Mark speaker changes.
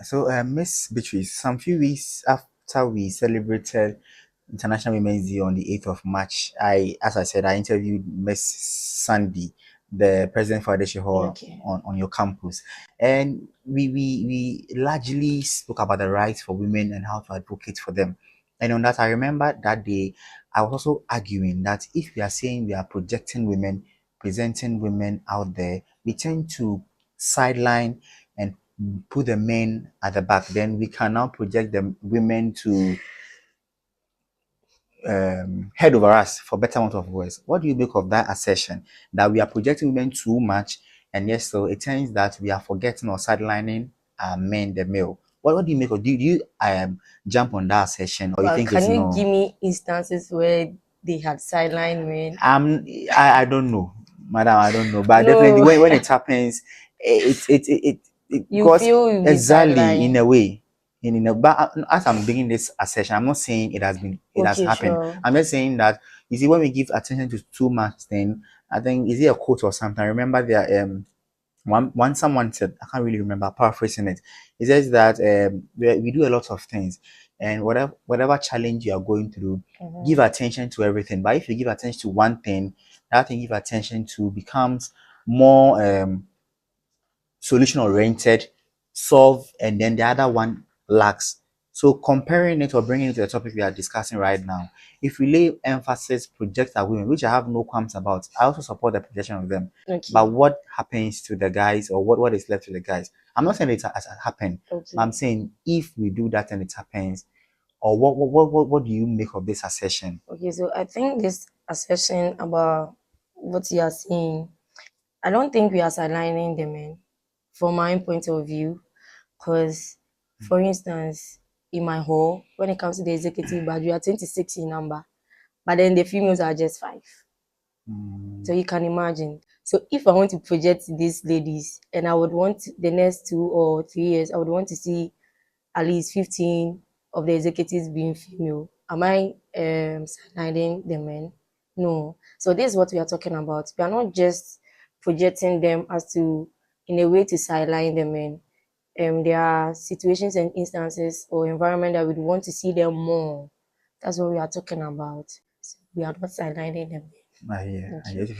Speaker 1: So, Miss Beatrice, some few weeks after we celebrated International Women's Day on the 8th of March, as I said, I interviewed Miss Sandy, the president for Adeshe Hall
Speaker 2: Okay.
Speaker 1: on your campus, and we largely spoke about the rights for women and how to advocate for them. And on that, I remember that day, I was also arguing that if we are saying we are projecting women, presenting women out there, we tend to sideline and put the men at the back. Then we can now project the women to head over us, for better want of words. What do you make of that assertion that we are projecting women too much, and yes, so it turns that we are forgetting or sidelining men, the male? What do you make of? Do you jump on that assertion, or you
Speaker 2: But
Speaker 1: think it's
Speaker 2: can you
Speaker 1: no?
Speaker 2: give me instances where they had sidelined men?
Speaker 1: I don't know, madam. I don't know, but definitely
Speaker 2: No,
Speaker 1: when it happens, it
Speaker 2: you
Speaker 1: because
Speaker 2: feel you'll be
Speaker 1: exactly in
Speaker 2: sidelined.
Speaker 1: a way. In a, but as I'm beginning this assertion, I'm not saying it has
Speaker 2: Okay,
Speaker 1: happened.
Speaker 2: sure.
Speaker 1: I'm just saying that you see when we give attention to too much, then I think is it a quote or something? I remember there one someone said, I can't really remember, paraphrasing it. It says that we do a lot of things, and whatever challenge you are going through, give
Speaker 2: Mhm.
Speaker 1: attention to everything. But if you give attention to one thing, that thing give attention to becomes more solution oriented, solve, and then the other one lacks. So comparing it or bringing it to the topic we are discussing right now, if we lay emphasis project our women, which I have no qualms about, I also support the projection of them. But
Speaker 2: Okay,
Speaker 1: what happens to the guys, or what is left to the guys? I'm not saying it has happened. But I'm
Speaker 2: okay,
Speaker 1: saying if we do that and it happens, or what do you make of this assertion?
Speaker 2: okay. So I think this assertion about what you are saying, I don't think we are sidelining the men from my point of view. Because, for instance, in my hall, when it comes to the executive badge, we are 26 in number, but then the females are just five. So
Speaker 1: Mm,
Speaker 2: you can imagine. So if I want to project these ladies, and I would want the next 2 or 3 years, I would want to see at least 15 of the executives being female. Am I sidelining the men? No. So this is what we are talking about. We are not just projecting them as to in a way to sideline the men. There are situations and instances or environment that we'd want to see them more. That's what we are talking about. So we are not sidelining them.
Speaker 1: I hear.
Speaker 2: Thank
Speaker 1: I
Speaker 2: you.
Speaker 1: hear.